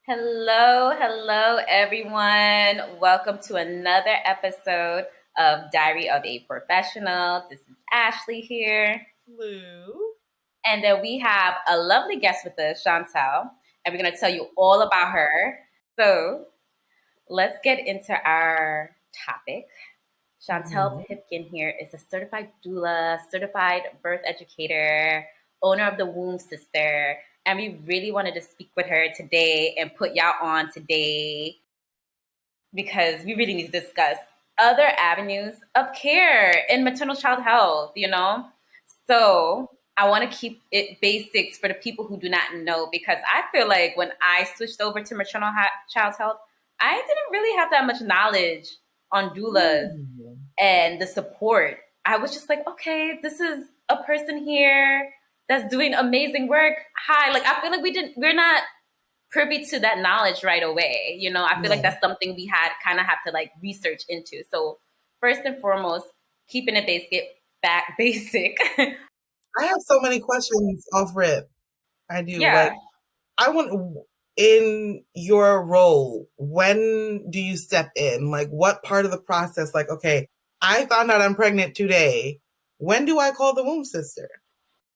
Hello, everyone. Welcome to another episode of Diary of a Professional. This is Ashley here. Lou. And then we have a lovely guest with us, Chantel, and we're going to tell you all about her. So let's get into our topic. Chantel Pipkin here is a certified doula, certified birth educator, owner of the Womb Sister. And we really wanted to speak with her today and put y'all on today because we really need to discuss other avenues of care in maternal child health. So I want to keep it basics for the people who do not know, because I feel like when I switched over to maternal child health, I didn't really have that much knowledge on doulas and the support. I was just like, okay, this is a person here that's doing amazing work. Hi. Like, I feel like we're not privy to that knowledge right away. I feel like that's something we had kind of have to like research into. So first and foremost, keeping it basic. I have so many questions off rip. I do. Yeah. I want, in your role, when do you step in? Like, what part of the process? Like, okay, I found out I'm pregnant today. When do I call the womb sister?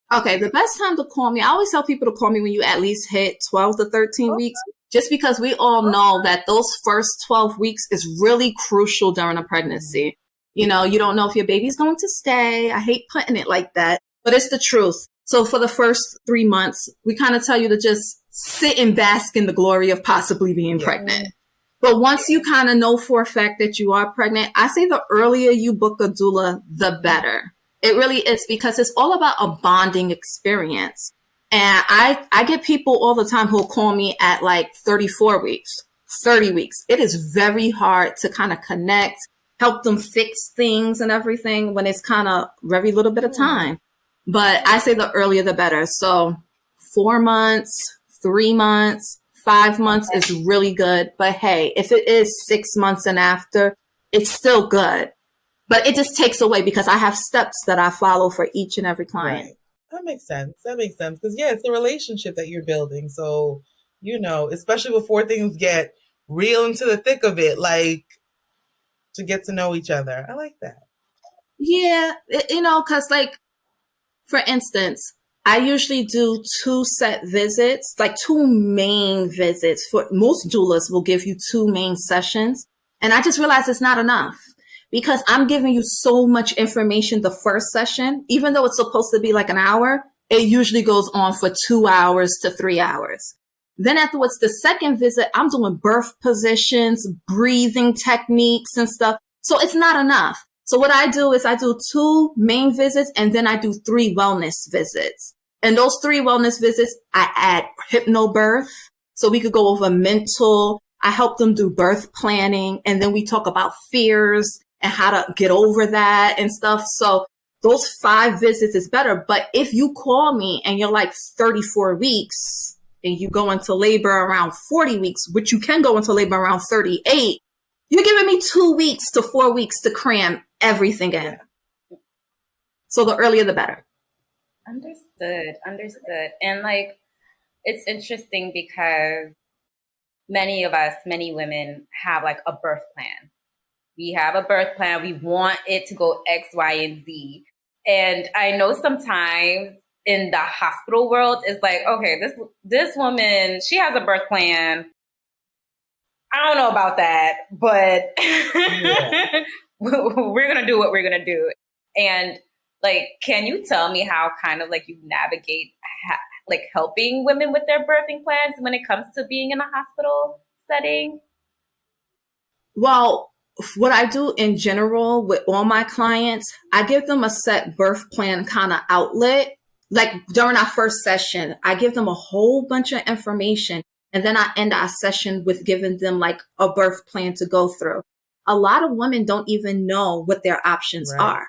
Okay, the best time to call me, I always tell people to call me when you at least hit 12 to 13 weeks, just because we all know that those first 12 weeks is really crucial during a pregnancy. You don't know if your baby's going to stay. I hate putting it like that, but it's the truth. So for the first 3 months, we kind of tell you to just sit and bask in the glory of possibly being pregnant. But once you kind of know for a fact that you are pregnant, I say the earlier you book a doula, the better. It really is, because it's all about a bonding experience. And I get people all the time who'll call me at like 34 weeks, 30 weeks. It is very hard to kind of connect, help them fix things and everything when it's kind of very little bit of time. But I say the earlier the better. So 4 months, 3 months, 5 months is really good. But hey, if it is 6 months and after, it's still good. But it just takes away, because I have steps that I follow for each and every client. Right. That makes sense. Because, it's a relationship that you're building. So, especially before things get real into the thick of it, like, to get to know each other. I like that. Yeah, because like, for instance, I usually do 2 set visits, like 2 main visits. For most doulas will give you 2 main sessions. And I just realized it's not enough, because I'm giving you so much information the first session. Even though it's supposed to be like an hour, it usually goes on for 2 hours to 3 hours. Then afterwards, the second visit, I'm doing birth positions, breathing techniques and stuff. So it's not enough. So what I do is I do 2 main visits, and then I do 3 wellness visits. And those 3 wellness visits, I add hypnobirth. So we could go over mental. I help them do birth planning. And then we talk about fears and how to get over that and stuff. So those 5 visits is better. But if you call me and you're like 34 weeks and you go into labor around 40 weeks, which you can go into labor around 38, you're giving me 2 weeks to 4 weeks to cram everything in. So the earlier, the better. Understood. And like, it's interesting because many women have like a birth plan. We have a birth plan. We want it to go X, Y, and Z. And I know sometimes in the hospital world, it's like, okay, this woman, she has a birth plan. I don't know about that, but we're going to do what we're going to do. And like, can you tell me how kind of like you navigate like helping women with their birthing plans when it comes to being in a hospital setting? Well, what I do in general with all my clients, I give them a set birth plan kind of outlet. Like during our first session, I give them a whole bunch of information, and then I end our session with giving them like a birth plan to go through. A lot of women don't even know what their options are.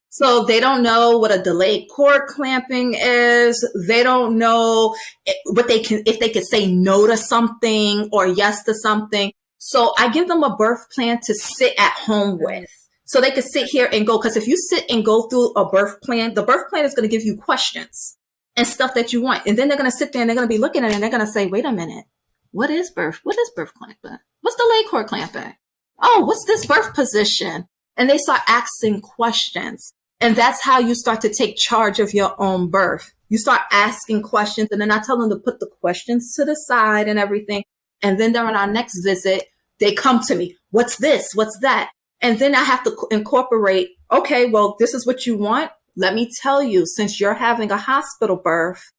So they don't know what a delayed cord clamping is. They don't know if they could say no to something or yes to something. So I give them a birth plan to sit at home with, so they can sit here and go. Because if you sit and go through a birth plan, the birth plan is going to give you questions and stuff that you want. And then they're going to sit there and they're going to be looking at it and they're going to say, wait a minute, What is birth? What is birth clamping? What's delayed cord clamping? Oh, what's this birth position? And they start asking questions. And that's how you start to take charge of your own birth. You start asking questions, and then I tell them to put the questions to the side and everything. And then during our next visit, they come to me. What's this? What's that? And then I have to incorporate, okay, well, this is what you want. Let me tell you, since you're having a hospital birth,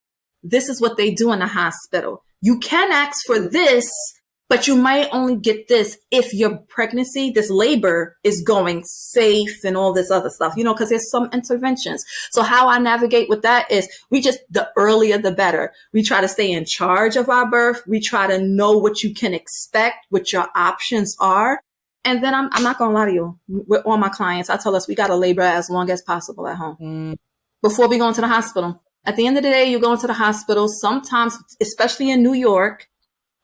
this is what they do in the hospital. You can ask for this, but you might only get this if your pregnancy, this labor is going safe and all this other stuff, you know, because there's some interventions. So how I navigate with that is the earlier, the better. We try to stay in charge of our birth. We try to know what you can expect, what your options are. And then I'm not going to lie to you. With all my clients, I tell us we got to labor as long as possible at home before we go into the hospital. At the end of the day, you go into the hospital. Sometimes, especially in New York,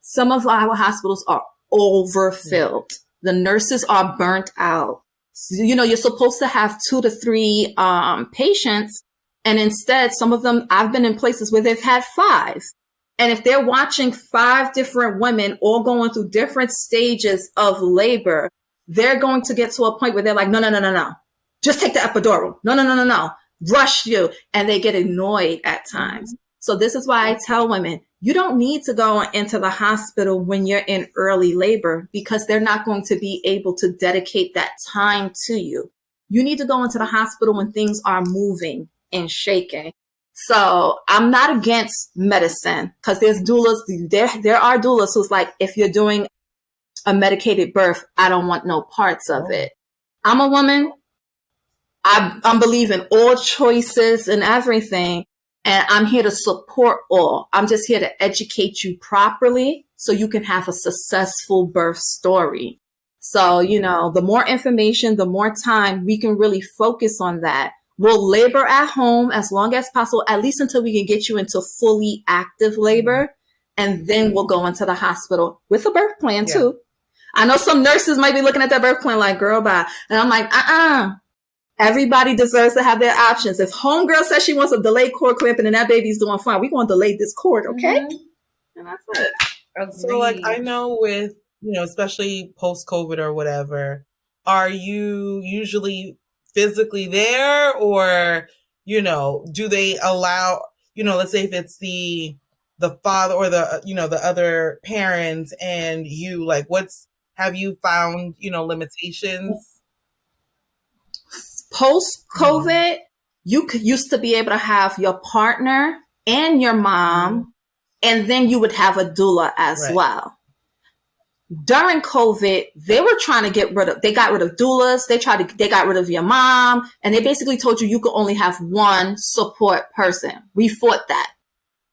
some of our hospitals are overfilled. The nurses are burnt out. So, you know, you're supposed to have 2 to 3 patients. And instead, some of them, I've been in places where they've had 5. And if they're watching 5 different women all going through different stages of labor, they're going to get to a point where they're like, no. Just take the epidural. No. Rush you. And they get annoyed at times. So this is why I tell women, you don't need to go into the hospital when you're in early labor, because they're not going to be able to dedicate that time to you. You need to go into the hospital when things are moving and shaking. So I'm not against medicine, because there's doulas. There are doulas who's like, if you're doing a medicated birth, I don't want no parts of it. I'm a woman. I believe in all choices and everything. And I'm here to support all. I'm just here to educate you properly so you can have a successful birth story. So, you know, the more information, the more time we can really focus on that. We'll labor at home as long as possible, at least until we can get you into fully active labor. And then we'll go into the hospital with a birth plan too. I know some nurses might be looking at that birth plan like, girl, bye. And I'm like, everybody deserves to have their options. If homegirl says she wants a delayed cord clamping and that baby's doing fine, we're going to delay this cord, okay? And that's it. Agreed. So, like, I know with, you know, especially post-COVID or whatever, are you usually physically there, or, you know, do they allow, you know, let's say if it's the father or the, you know, the other parents and you, like, have you found, you know, limitations? Post-COVID, you used to be able to have your partner and your mom, and then you would have a doula as well. During COVID, they were trying to they got rid of doulas. They got rid of your mom, and they basically told you could only have one support person. We fought that.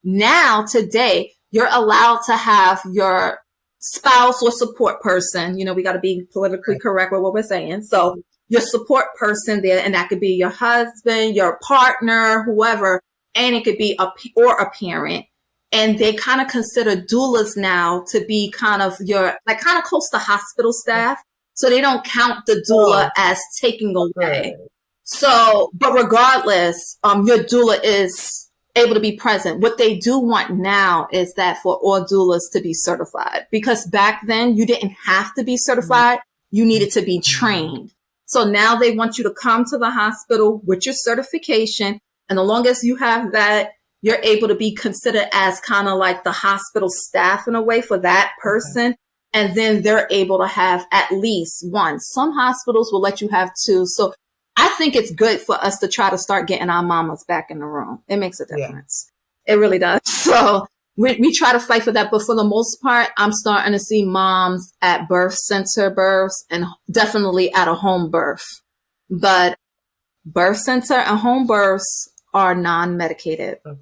Now, today, you're allowed to have your spouse or support person. You know, we got to be politically correct with what we're saying. So your support person there, and that could be your husband, your partner, whoever, and it could be a parent. And they kind of consider doulas now to be kind of kind of close to hospital staff. So they don't count the doula as taking away. So, but regardless, your doula is able to be present. What they do want now is that for all doulas to be certified, because back then you didn't have to be certified. You needed to be trained. So now they want you to come to the hospital with your certification. And as long as you have that, you're able to be considered as kind of like the hospital staff in a way for that person. And then they're able to have at least one. Some hospitals will let you have 2. So I think it's good for us to try to start getting our mamas back in the room. It makes a difference. It really does. So we try to fight for that. But for the most part, I'm starting to see moms at birth center births and definitely at a home birth. But birth center and home births are non-medicated. Okay.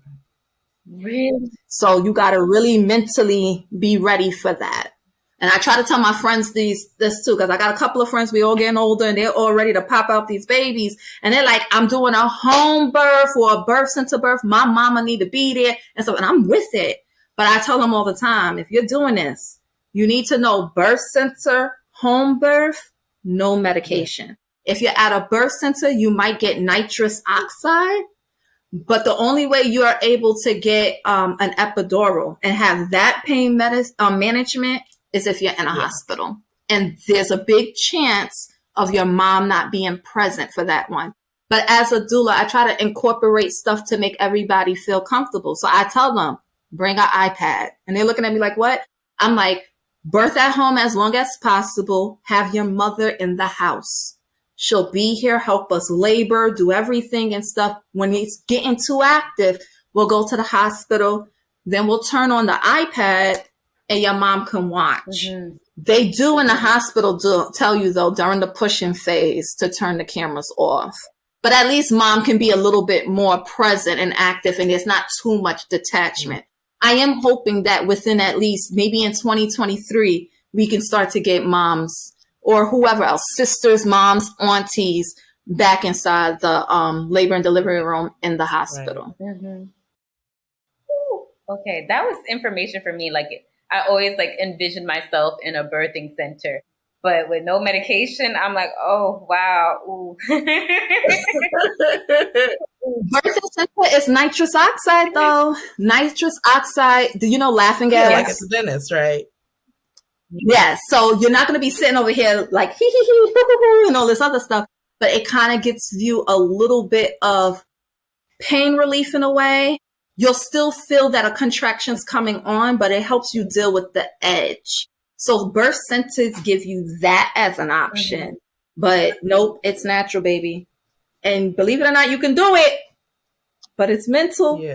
Really? So you got to really mentally be ready for that. And I try to tell my friends this too, because I got a couple of friends, we all getting older and they're all ready to pop out these babies. And they're like, I'm doing a home birth or a birth center birth. My mama need to be there. And I'm with it. But I tell them all the time, if you're doing this, you need to know birth center, home birth, no medication. If you're at a birth center, you might get nitrous oxide. But the only way you are able to get an epidural and have that pain management is if you're in a hospital. And there's a big chance of your mom not being present for that one. But as a doula, I try to incorporate stuff to make everybody feel comfortable. So I tell them, bring an iPad. And they're looking at me like, what? I'm like, birth at home as long as possible. Have your mother in the house. She'll be here, help us labor, do everything and stuff. When it's getting too active, we'll go to the hospital. Then we'll turn on the iPad and your mom can watch. Mm-hmm. They do in the hospital tell you, though, during the pushing phase to turn the cameras off. But at least mom can be a little bit more present and active, and there's not too much detachment. I am hoping that within at least maybe in 2023, we can start to get moms or whoever else, sisters, moms, aunties, back inside the labor and delivery room in the hospital. Right. Mm-hmm. Okay, that was information for me. Like, I always like envision myself in a birthing center, but with no medication, I'm like, oh wow. Ooh. Birthing center is nitrous oxide, though. Nitrous oxide. Do you know laughing gas? Yeah, like at the dentist, right? Yes. So you're not going to be sitting over here like hee hee hee hoo, hoo, hoo, and all this other stuff, but it kind of gets you a little bit of pain relief in a way. You'll still feel that a contraction's coming on, but it helps you deal with the edge. So birth centers give you that as an option. Mm-hmm. But nope, it's natural, baby. And believe it or not, you can do it, but it's mental. Yeah.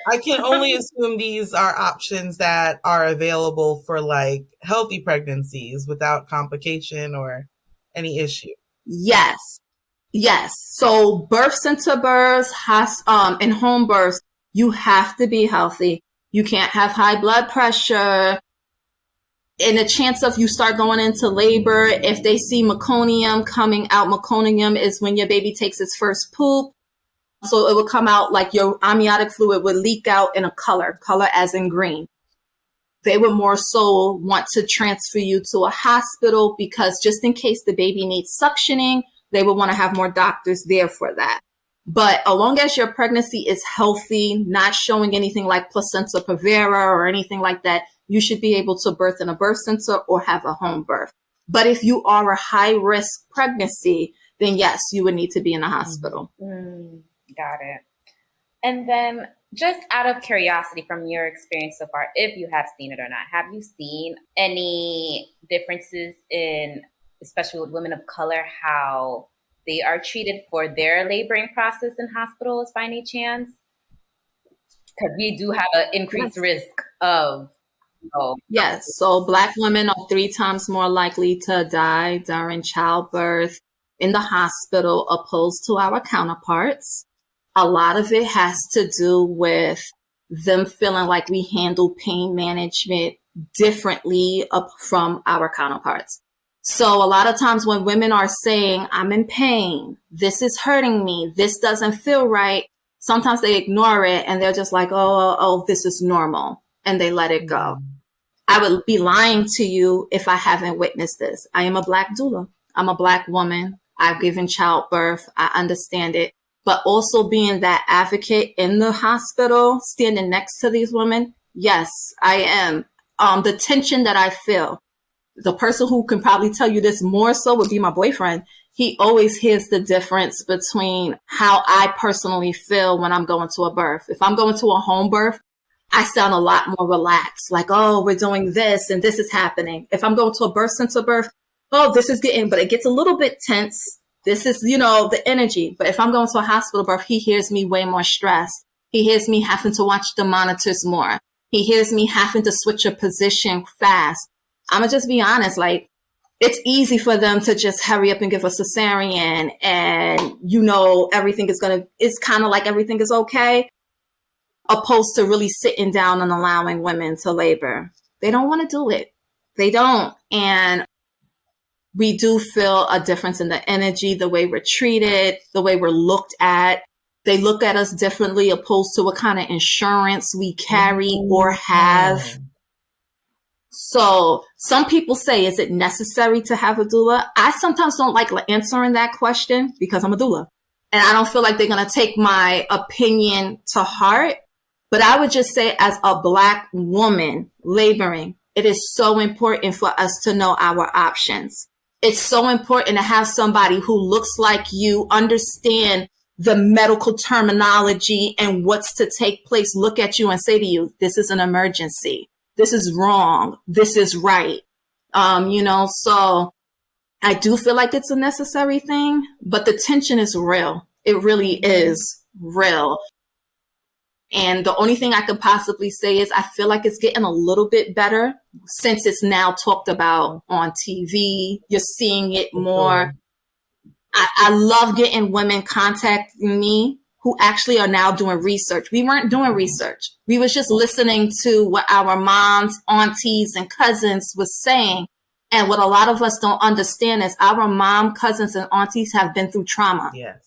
I can only assume these are options that are available for like healthy pregnancies without complication or any issue. Yes. Yes. So birth center births, and home births, you have to be healthy. You can't have high blood pressure. And the chance of you start going into labor, if they see meconium coming out, meconium is when your baby takes its first poop. So it would come out like your amniotic fluid would leak out in a color as in green. They would more so want to transfer you to a hospital because just in case the baby needs suctioning, they would want to have more doctors there for that. But as long as your pregnancy is healthy, not showing anything like placenta previa or anything like that, you should be able to birth in a birth center or have a home birth. But if you are a high-risk pregnancy, then yes, you would need to be in a hospital. Got it. And then just out of curiosity from your experience so far, if you have seen it or not, have you seen any differences in, especially with women of color, how they are treated for their laboring process in hospitals by any chance? Because we do have an increased risk of. Yes. So Black women are 3 times more likely to die during childbirth in the hospital opposed to our counterparts. A lot of it has to do with them feeling like we handle pain management differently from our counterparts. So a lot of times when women are saying, I'm in pain, this is hurting me, this doesn't feel right, sometimes they ignore it and they're just like, oh, this is normal. And they let it go. I would be lying to you if I haven't witnessed this. I am a Black doula. I'm a Black woman. I've given childbirth. I understand it. But also being that advocate in the hospital, standing next to these women, yes, I am. The tension that I feel, the person who can probably tell you this more so would be my boyfriend. He always hears the difference between how I personally feel when I'm going to a birth. If I'm going to a home birth, I sound a lot more relaxed, like, oh, we're doing this and this is happening. If I'm going to a birth center birth, oh, this is but it gets a little bit tense. This is, the energy. But if I'm going to a hospital birth, he hears me way more stressed. He hears me having to watch the monitors more. He hears me having to switch a position fast. I'm going to just be honest, like, it's easy for them to just hurry up and give a cesarean and, everything is it's kind of like everything is okay, opposed to really sitting down and allowing women to labor. They don't want to do it. They don't. And we do feel a difference in the energy, the way we're treated, the way we're looked at. They look at us differently opposed to what kind of insurance we carry or have. So some people say, is it necessary to have a doula? I sometimes don't like answering that question because I'm a doula. and I don't feel like they're going to take my opinion to heart. But I would just say, as a Black woman laboring, it is so important for us to know our options. It's so important to have somebody who looks like you, understand the medical terminology and what's to take place, look at you and say to you, this is an emergency. This is wrong. This is right. So I do feel like it's a necessary thing, but the tension is real. It really is real. And the only thing I could possibly say is I feel like it's getting a little bit better since it's now talked about on TV. You're seeing it more. I love getting women contacting me who actually are now doing research. We weren't doing research. We was just listening to what our moms, aunties, and cousins was saying. And what a lot of us don't understand is our mom, cousins, and aunties have been through trauma. Yes.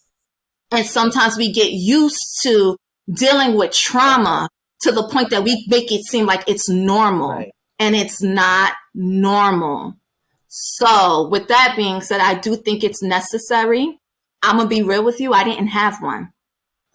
And sometimes we get used to dealing with trauma to the point that we make it seem like it's normal. Right. And it's not normal. So with that being said, I do think it's necessary. I'm going to be real with you. I didn't have one.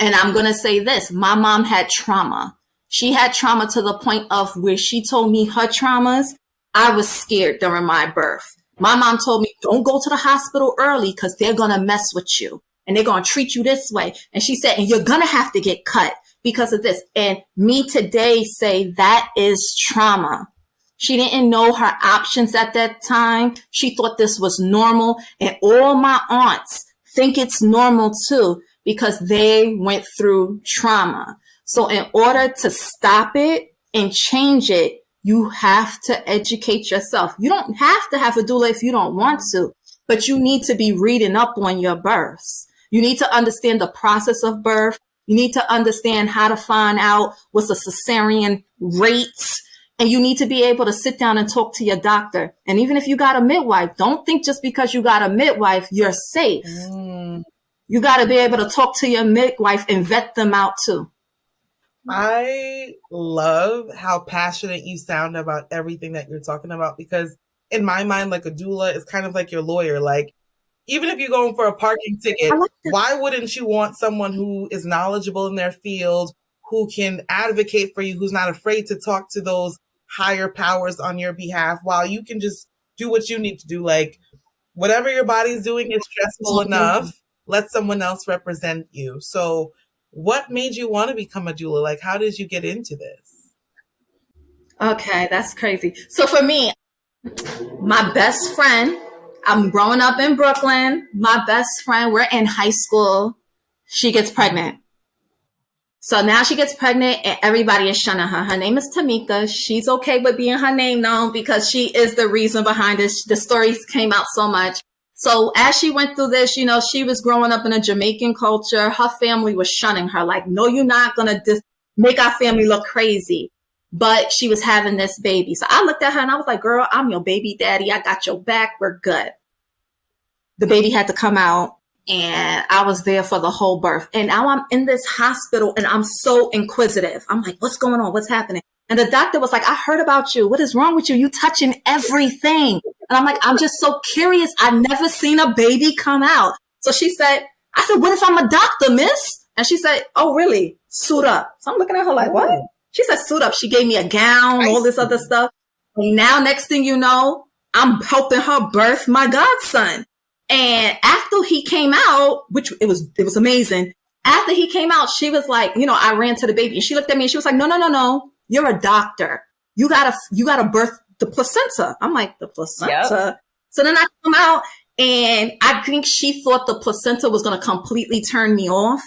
And I'm going to say this. My mom had trauma. She had trauma to the point of where she told me her traumas. I was scared during my birth. My mom told me, don't go to the hospital early because they're going to mess with you and they're going to treat you this way. And she said, and you're going to have to get cut because of this. And me today say that is trauma. She didn't know her options at that time. She thought this was normal. And all my aunts think it's normal too because they went through trauma. So in order to stop it and change it, you have to educate yourself. You don't have to have a doula if you don't want to, but you need to be reading up on your births. You need to understand the process of birth. You need to understand how to find out what's a cesarean rate. And you need to be able to sit down and talk to your doctor. And even if you got a midwife, don't think just because you got a midwife, you're safe. You got to be able to talk to your midwife and vet them out too. I love how passionate you sound about everything that you're talking about, because in my mind, like a doula is kind of like your lawyer. Like, even if you're going for a parking ticket, why wouldn't you want someone who is knowledgeable in their field, who can advocate for you, who's not afraid to talk to those higher powers on your behalf, while you can just do what you need to do? Like, whatever your body's doing is stressful enough. Let someone else represent you. So what made you want to become a doula? Like, how did you get into this? Okay, that's crazy. So for me, my best friend, I'm growing up in Brooklyn. My best friend, we're in high school. She gets pregnant. So now she gets pregnant and everybody is shunning her. Her name is Tamika. She's okay with being her name known because she is the reason behind this. The stories came out so much. So as she went through this, you know, she was growing up in a Jamaican culture. Her family was shunning her like, no, you're not going to make our family look crazy. But she was having this baby. So I looked at her and I was like, girl, I'm your baby daddy. I got your back. We're good. The baby had to come out and I was there for the whole birth. And now I'm in this hospital and I'm so inquisitive. I'm like, what's going on? What's happening? And the doctor was like, I heard about you. What is wrong with you? You touching everything. And I'm like, I'm just so curious. I've never seen a baby come out. So she said, I said, what if I'm a doctor, miss? And she said, oh, really? Suit up. So I'm looking at her like, what? She said, suit up. She gave me a gown, all this other stuff. And now next thing you know, I'm helping her birth my godson. And after he came out, which it was amazing. After he came out, she was like, you know, I ran to the baby and she looked at me and she was like, no. You're a doctor. You gotta birth the placenta. I'm like, the placenta? Yep. So then I come out and I think she thought the placenta was going to completely turn me off.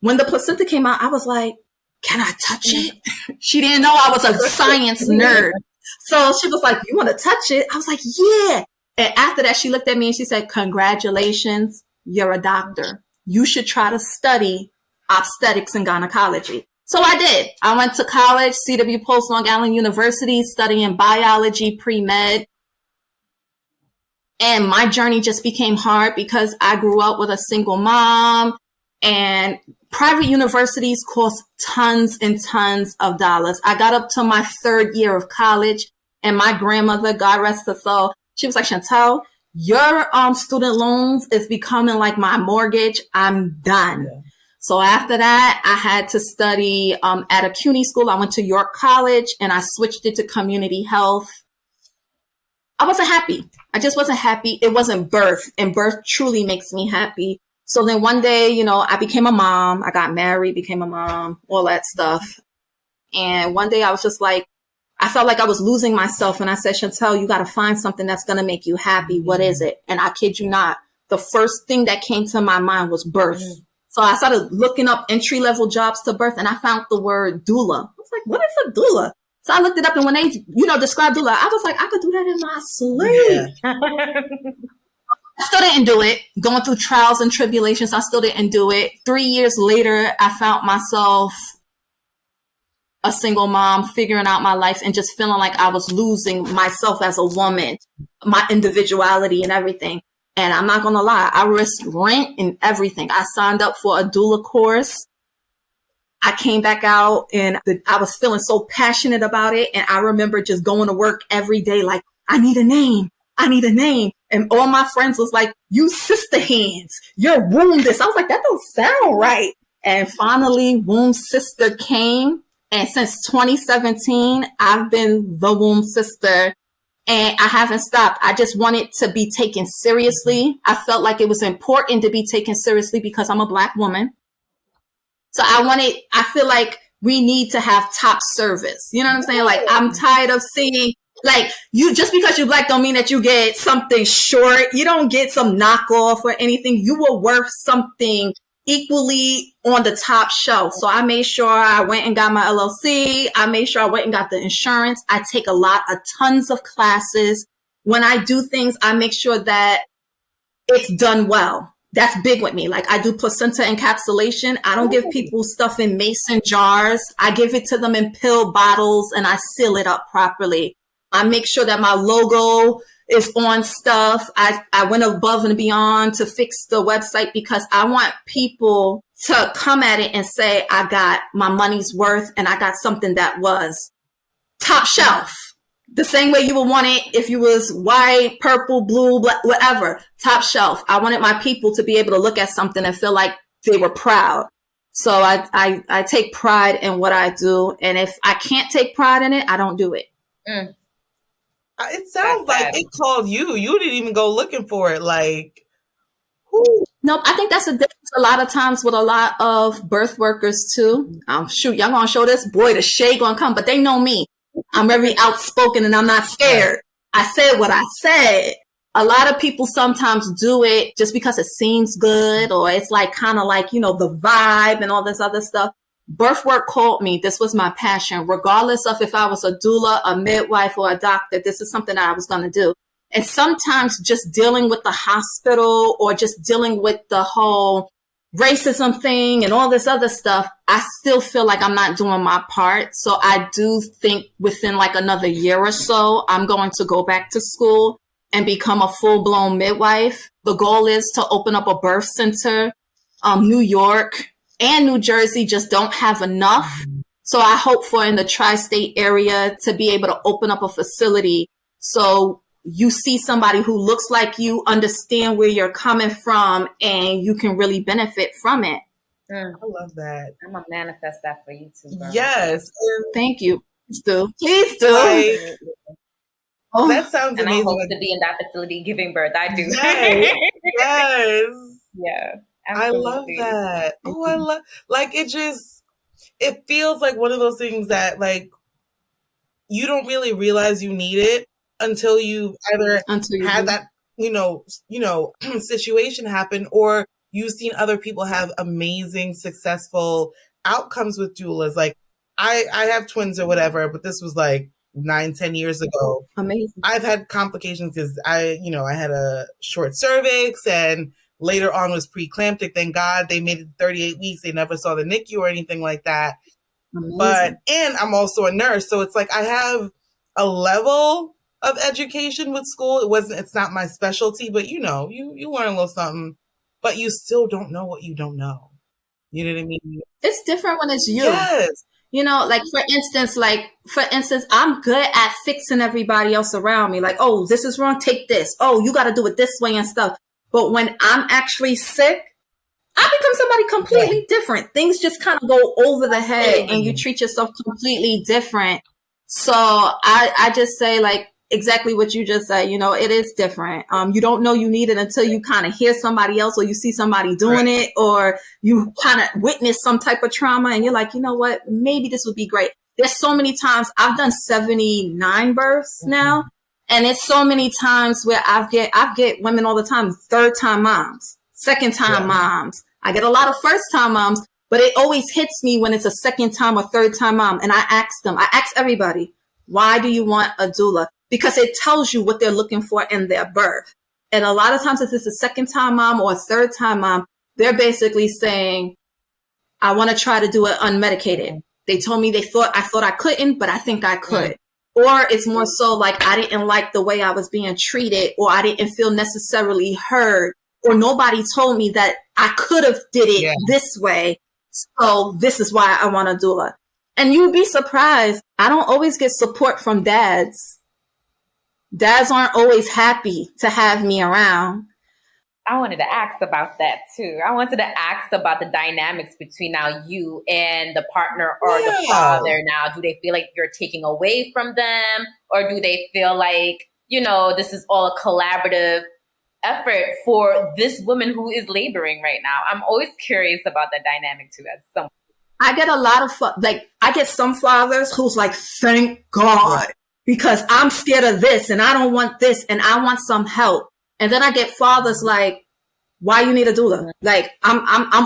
When the placenta came out, I was like, can I touch it? She didn't know I was a science nerd. So she was like, you want to touch it? I was like, yeah. And after that, she looked at me and she said, congratulations, you're a doctor. You should try to study obstetrics and gynecology. So I did. I went to college, CW Post Long Island University, studying biology, pre-med. And my journey just became hard because I grew up with a single mom and private universities cost tons and tons of dollars. I got up to my third year of college and my grandmother, God rest her soul, she was like, Chantel, your student loans is becoming like my mortgage. I'm done. Yeah. So after that, I had to study at a CUNY school. I went to York College and I switched it to community health. I wasn't happy. I just wasn't happy. It wasn't birth, and birth truly makes me happy. So then one day, you know, I became a mom. I got married, became a mom, all that stuff. And one day I was just like, I felt like I was losing myself. And I said, Chantel, you got to find something that's going to make you happy. What is it? And I kid you not, the first thing that came to my mind was birth. So I started looking up entry-level jobs to birth, and I found the word doula. I was like, what is a doula? So I looked it up, and when they, you know, described doula, I was like, I could do that in my sleep. Yeah. I still didn't do it. Going through trials and tribulations, I still didn't do it. 3 years later, I found myself a single mom, figuring out my life and just feeling like I was losing myself as a woman, my individuality and everything. And I'm not going to lie, I risked rent and everything. I signed up for a doula course. I came back out and I was feeling so passionate about it. And I remember just going to work every day like, I need a name. I need a name. And all my friends was like, you sister hands, you're womb this. I was like, that don't sound right. And finally, womb sister came. And since 2017, I've been the womb sister. And I haven't stopped. I just wanted to be taken seriously. I felt like it was important to be taken seriously because I'm a Black woman. So I feel like we need to have top service. You know what I'm saying? Like, I'm tired of seeing, like, you, just because you're Black don't mean that you get something short. You don't get some knockoff or anything. You were worth something equally on the top shelf. So I made sure I went and got my LLC. I made sure I went and got the insurance. I take tons of classes. When I do things, I make sure that it's done well. That's big with me. Like, I do placenta encapsulation. I don't give people stuff in mason jars. I give it to them in pill bottles and I seal it up properly. I make sure that my logo is on stuff. I went above and beyond to fix the website because I want people to come at it and say, I got my money's worth and I got something that was top shelf. The same way you would want it if you was white, purple, blue, black, whatever, top shelf. I wanted my people to be able to look at something and feel like they were proud. So I take pride in what I do. And if I can't take pride in it, I don't do it. Mm. It sounds like it called you. You didn't even go looking for it. Like, who? Nope. I think that's the difference a lot of times with a lot of birth workers too. Shoot, y'all gonna show this? Boy, the shade gonna come, but they know me. I'm very outspoken and I'm not scared. I said what I said. A lot of people sometimes do it just because it seems good or it's like kind of like, you know, the vibe and all this other stuff. Birth work called me. This was my passion. Regardless of if I was a doula, a midwife, or a doctor, this is something that I was going to do. And sometimes just dealing with the hospital or just dealing with the whole racism thing and all this other stuff, I still feel like I'm not doing my part. So I do think within like another year or so, I'm going to go back to school and become a full-blown midwife. The goal is to open up a birth center. New York and New Jersey just don't have enough. So I hope for in the tri-state area to be able to open up a facility so you see somebody who looks like you, understand where you're coming from, and you can really benefit from it. I love that. I'm going to manifest that for you too, girl. Yes. Thank you. Please do. Please do. That sounds amazing. I hope to be in that facility giving birth. I do. Yes. Yes. Yeah. Absolutely. I love that. Oh, I love, like, it feels like one of those things that, like, you don't really realize you need it until you either had that, you know, situation happen, or you've seen other people have amazing, successful outcomes with doulas. Like, I have twins or whatever, but this was like 9-10 years ago. Amazing. I've had complications because I had a short cervix and later on was preeclamptic. Thank God they made it 38 weeks. They never saw the NICU or anything like that. Amazing. And I'm also a nurse. So it's like I have a level of education with school. It's not my specialty, but you learn a little something, but you still don't know what you don't know. You know what I mean? It's different when it's you. Yes. You know, like for instance, I'm good at fixing everybody else around me. Like, oh, this is wrong, take this. Oh, you got to do it this way and stuff. But when I'm actually sick, I become somebody completely different. Things just kind of go over the head and you treat yourself completely different. So I just say like exactly what you just said, you know, it is different. You don't know you need it until you kind of hear somebody else or you see somebody doing it or you kind of witness some type of trauma and you're like, you know what, maybe this would be great. There's so many times I've done 79 births now. And it's so many times where I get women all the time, third time moms, second time moms. I get a lot of first time moms, but it always hits me when it's a second time or third time mom. And I ask everybody, why do you want a doula? Because it tells you what they're looking for in their birth. And a lot of times if it's a second time mom or a third time mom, they're basically saying, I want to try to do it unmedicated. They told me I thought I couldn't, but I think I could. Or it's more so like I didn't like the way I was being treated or I didn't feel necessarily heard or nobody told me that I could have did it this way. So this is why I want a doula. And you'd be surprised. I don't always get support from dads. Dads aren't always happy to have me around. I wanted to ask about that too. I wanted to ask about the dynamics between now you and the partner or the father now. Do they feel like you're taking away from them or do they feel like, you know, this is all a collaborative effort for this woman who is laboring right now? I'm always curious about that dynamic too as someone. I get a lot of, I get some fathers who's like, thank God, because I'm scared of this and I don't want this and I want some help. And then I get fathers like, why you need a doula? Like, I'm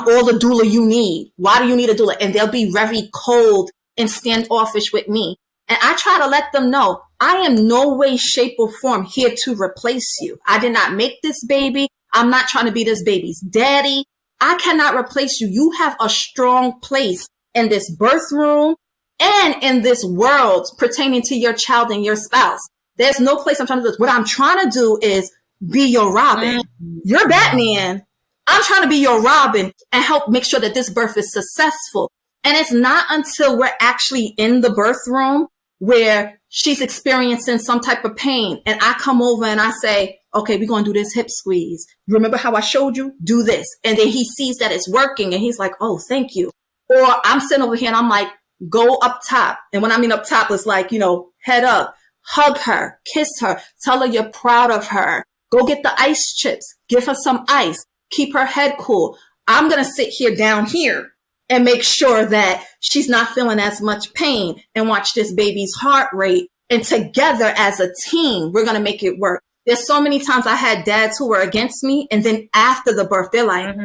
all the doula you need. Why do you need a doula? And they'll be very cold and standoffish with me. And I try to let them know, I am no way, shape, or form here to replace you. I did not make this baby. I'm not trying to be this baby's daddy. I cannot replace you. You have a strong place in this birth room and in this world pertaining to your child and your spouse. There's no place I'm trying to do this. What I'm trying to do is be your Robin. You're Batman. I'm trying to be your Robin and help make sure that this birth is successful. And it's not until we're actually in the birth room where she's experiencing some type of pain and I come over and I say, okay, we're going to do this hip squeeze. Remember how I showed you? Do this. And then he sees that it's working and he's like, oh, thank you. Or I'm sitting over here and I'm like, go up top. And when I mean up top, it's like, you know, head up, hug her, kiss her, tell her you're proud of her. Go get the ice chips. Give her some ice. Keep her head cool. I'm going to sit here down here and make sure that she's not feeling as much pain and watch this baby's heart rate. And together as a team, we're going to make it work. There's so many times I had dads who were against me. And then after the birth, they're like,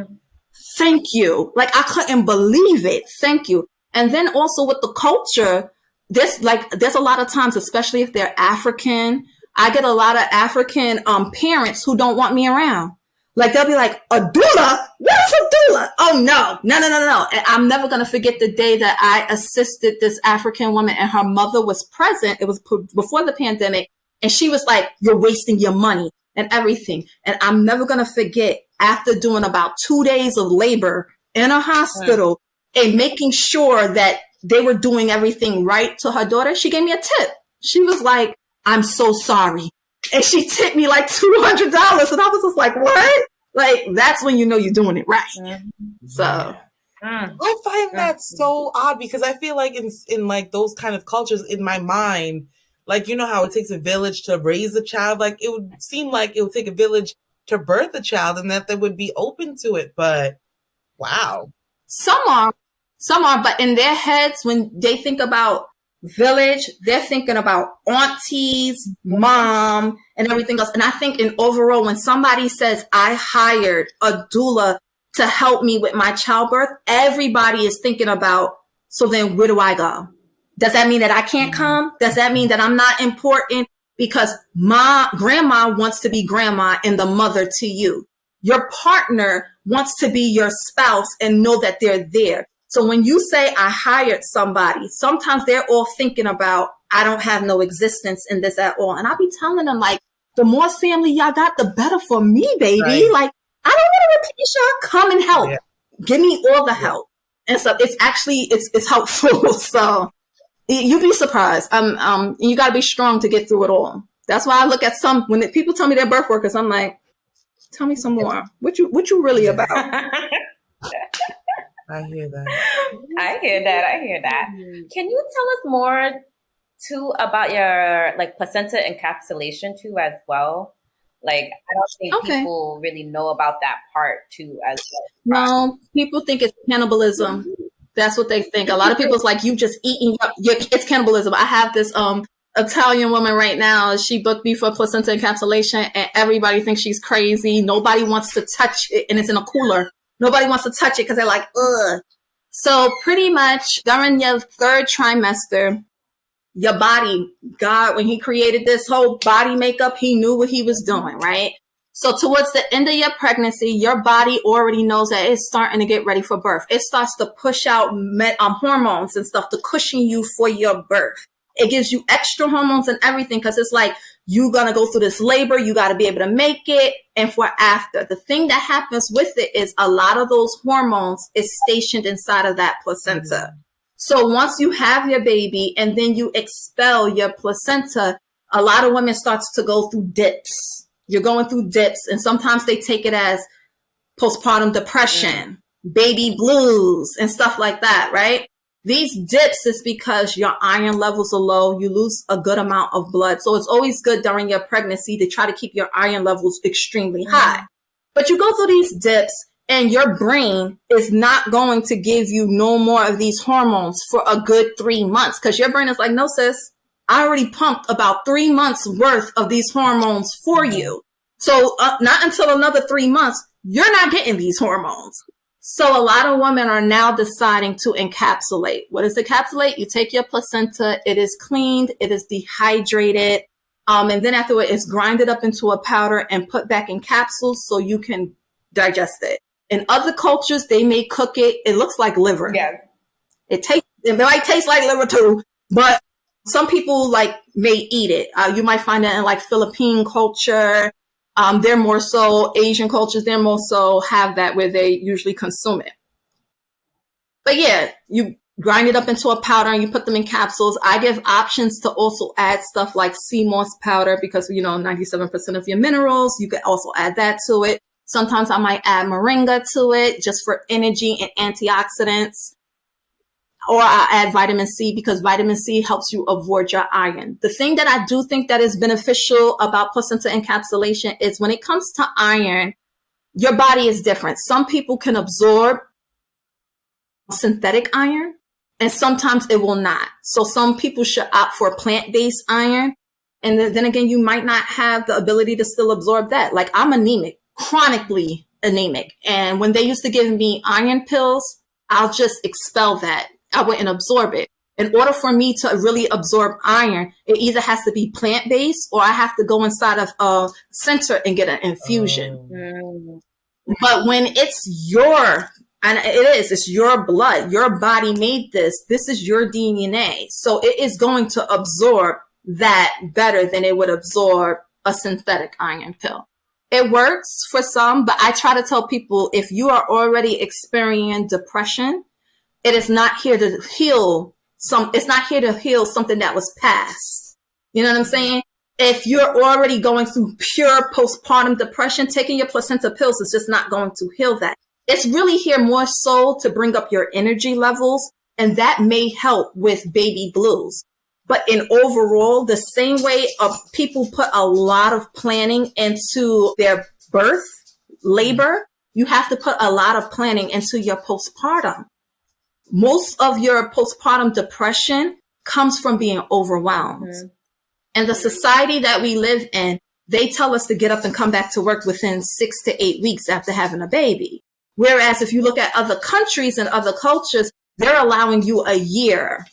thank you. Like, I couldn't believe it. Thank you. And then also with the culture, there's a lot of times, especially if they're African, I get a lot of African parents who don't want me around. Like, they'll be like, a doula? What's a doula? Oh, no. And I'm never going to forget the day that I assisted this African woman and her mother was present. It was before the pandemic. And she was like, you're wasting your money and everything. And I'm never going to forget, after doing about 2 days of labor in a hospital and making sure that they were doing everything right to her daughter, she gave me a tip. She was like, I'm so sorry. And she tipped me like $200. And I was just like, what? Like, that's when you know you're doing it right. So I find that so odd because I feel like in like those kind of cultures, in my mind, like, you know how it takes a village to raise a child? Like, it would seem like it would take a village to birth a child and that they would be open to it. But wow. Some are, but in their heads, when they think about village, they're thinking about aunties, mom, and everything else. And I think in overall, when somebody says, I hired a doula to help me with my childbirth, everybody is thinking about, so then where do I go? Does that mean that I can't come? Does that mean that I'm not important? Because grandma wants to be grandma and the mother to you. Your partner wants to be your spouse and know that they're there. So when you say I hired somebody, sometimes they're all thinking about, I don't have no existence in this at all. And I'll be telling them, like, the more family y'all got, the better for me, baby. Right. Like, I don't want to replace y'all. Come and help. Yeah. Give me all the help. And so it's actually, it's helpful. So you'd be surprised. You got to be strong to get through it all. That's why I look at when people tell me they're birth workers, I'm like, tell me some more. What you really about? I hear that. I hear that. Can you tell us more too about your like placenta encapsulation too as well? Like I don't think people really know about that part too as well. No, people think it's cannibalism. That's what they think. A lot of people's like, you just eating it's cannibalism. I have this Italian woman right now. She booked me for placenta encapsulation, and everybody thinks she's crazy. Nobody wants to touch it, and it's in a cooler. Nobody wants to touch it because they're like, ugh. So pretty much during your third trimester, your body, God, when he created this whole body makeup, he knew what he was doing, right? So towards the end of your pregnancy, your body already knows that it's starting to get ready for birth. It starts to push out hormones and stuff to cushion you for your birth. It gives you extra hormones and everything because it's like, you're going to go through this labor. You got to be able to make it. And for after, the thing that happens with it is a lot of those hormones is stationed inside of that placenta. Mm-hmm. So once you have your baby and then you expel your placenta, a lot of women starts to go through dips. You're going through dips, and sometimes they take it as postpartum depression, baby blues, and stuff like that, right? These dips is because your iron levels are low. You lose a good amount of blood. So it's always good during your pregnancy to try to keep your iron levels extremely high. But you go through these dips, and your brain is not going to give you no more of these hormones for a good 3 months, because your brain is like, no, sis, I already pumped about 3 months worth of these hormones for you. So not until another 3 months, you're not getting these hormones. So a lot of women are now deciding to encapsulate. What is encapsulate? You take your placenta, it is cleaned, it is dehydrated, and then afterward it's grinded up into a powder and put back in capsules so you can digest it. In other cultures, they may cook it. It looks like liver. Yeah. It might taste like liver too, but some people may eat it. You might find it in Philippine culture. They're more so Asian cultures. They're more so have that where they usually consume it. But yeah, you grind it up into a powder and you put them in capsules. I give options to also add stuff like sea moss powder because, 97% of your minerals, you can also add that to it. Sometimes I might add moringa to it just for energy and antioxidants. Or I add vitamin C because vitamin C helps you avoid your iron. The thing that I do think that is beneficial about placenta encapsulation is when it comes to iron, your body is different. Some people can absorb synthetic iron and sometimes it will not. So some people should opt for plant-based iron. And then again, you might not have the ability to still absorb that. Like I'm anemic, chronically anemic. And when they used to give me iron pills, I'll just expel that. I wouldn't absorb it. In order for me to really absorb iron, it either has to be plant-based or I have to go inside of a center and get an infusion. But when it's it's your blood, your body made this is your DNA. So it is going to absorb that better than it would absorb a synthetic iron pill. It works for some, but I try to tell people if you are already experiencing depression, it is not here to heal it's not here to heal something that was past. You know what I'm saying? If you're already going through pure postpartum depression, taking your placenta pills is just not going to heal that. It's really here more so to bring up your energy levels, and that may help with baby blues. But in overall, the same way people put a lot of planning into their birth, labor, you have to put a lot of planning into your postpartum. Most of your postpartum depression comes from being overwhelmed. And the society that we live in, they tell us to get up and come back to work within 6 to 8 weeks after having a baby. Whereas if you look at other countries and other cultures, they're allowing you a year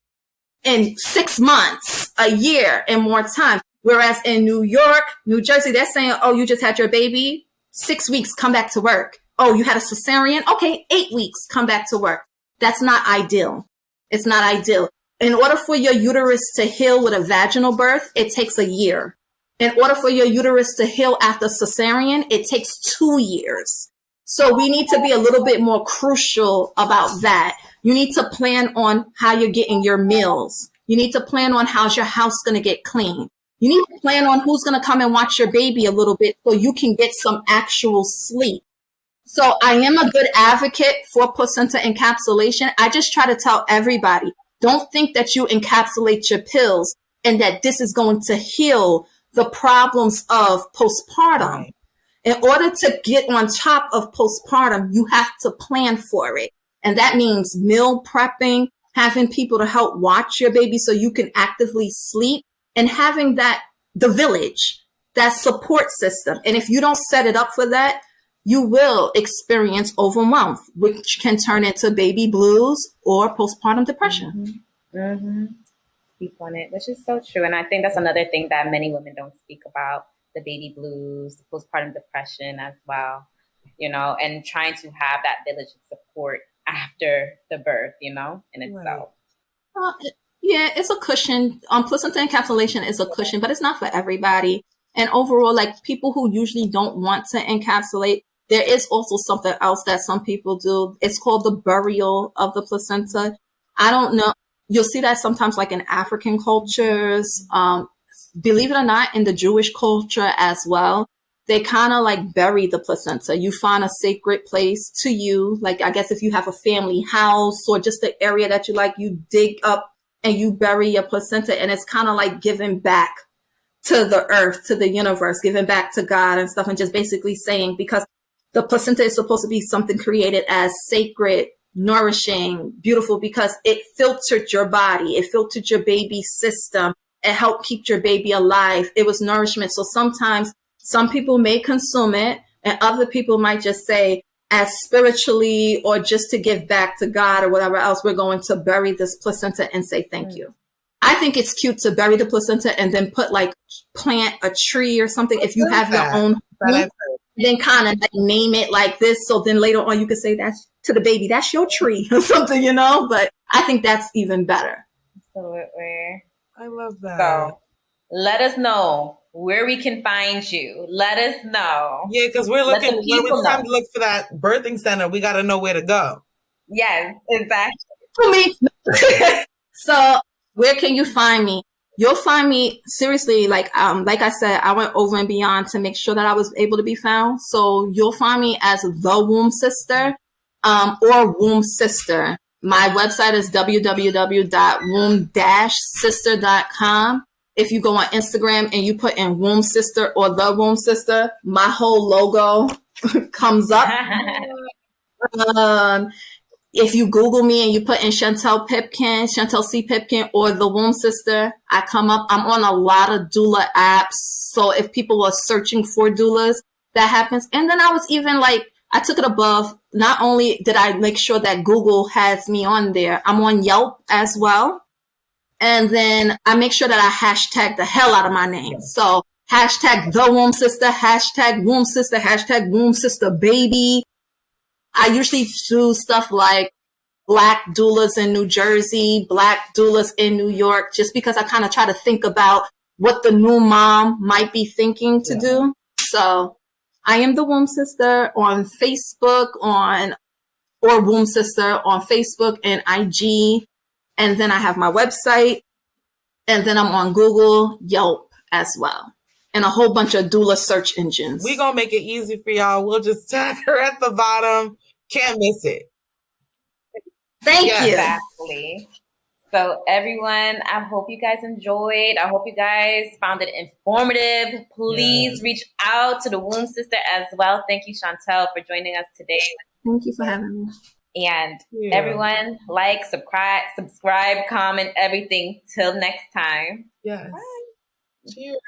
and 6 months, a year and more time. Whereas in New York, New Jersey, they're saying, oh, you just had your baby, 6 weeks, come back to work. Oh, you had a cesarean? Okay, 8 weeks, come back to work. That's not ideal. It's not ideal. In order for your uterus to heal with a vaginal birth, it takes a year. In order for your uterus to heal after cesarean, it takes 2 years. So we need to be a little bit more crucial about that. You need to plan on how you're getting your meals. You need to plan on how's your house going to get clean. You need to plan on who's going to come and watch your baby a little bit so you can get some actual sleep. So I am a good advocate for placenta encapsulation. I just try to tell everybody, don't think that you encapsulate your pills and that this is going to heal the problems of postpartum. Right. In order to get on top of postpartum, you have to plan for it. And that means meal prepping, having people to help watch your baby so you can actively sleep, and having the village, that support system. And if you don't set it up for that, you will experience overwhelm, which can turn into baby blues or postpartum depression. Mm-hmm. Mm-hmm. Speak on it, which is so true. And I think that's another thing that many women don't speak about, the baby blues, the postpartum depression as well, and trying to have that village support after the birth, in itself. Yeah, it's a cushion. Placenta encapsulation is a cushion, but it's not for everybody. And overall, like people who usually don't want to encapsulate, there is also something else that some people do. It's called the burial of the placenta. I don't know. You'll see that sometimes like in African cultures, believe it or not, in the Jewish culture as well. They kind of like bury the placenta. You find a sacred place to you. Like, I guess if you have a family house or just the area that you like, you dig up and you bury your placenta, and it's kind of like giving back to the earth, to the universe, giving back to God and stuff, and just basically saying, because the placenta is supposed to be something created as sacred, nourishing, beautiful, because it filtered your body. It filtered your baby's system. It helped keep your baby alive. It was nourishment. So sometimes some people may consume it, and other people might just say, as spiritually or just to give back to God or whatever else, we're going to bury this placenta and say thank you. I think it's cute to bury the placenta and then plant a tree or something. If you have your own home, then kind of name it like this. So then later on you can say that's to the baby, that's your tree or something, But I think that's even better. Absolutely. I love that. So let us know where we can find you. Let us know. Yeah, because we're looking, when it's time to look for that birthing center, we got to know where to go. Yes, exactly. For me. So where can you find me? You'll find me, seriously, like I said, I went over and beyond to make sure that I was able to be found. So you'll find me as The Womb Sister or Womb Sister. My website is www.womb-sister.com. If you go on Instagram and you put in Womb Sister or The Womb Sister, my whole logo comes up. If you Google me and you put in Chantel C. Pipkin, or The Womb Sister, I come up. I'm on a lot of doula apps. So if people are searching for doulas, that happens. And then I was even I took it above. Not only did I make sure that Google has me on there, I'm on Yelp as well. And then I make sure that I hashtag the hell out of my name. So hashtag The Womb Sister, hashtag Womb Sister, hashtag Womb Sister Baby. I usually do stuff like Black doulas in New Jersey, Black doulas in New York, just because I kind of try to think about what the new mom might be thinking to do. So I am The Womb Sister on Facebook or Womb Sister on Facebook and IG. And then I have my website, and then I'm on Google, Yelp as well, and a whole bunch of doula search engines. We're going to make it easy for y'all. We'll just tag her at the bottom. Can't miss it. Thank you. Exactly. So everyone, I hope you guys enjoyed. I hope you guys found it informative. Please reach out to the Womb Sister as well. Thank you, Chantel, for joining us today. Thank you for having me. And everyone, subscribe, comment, everything. Till next time. Yes. Bye. Cheers.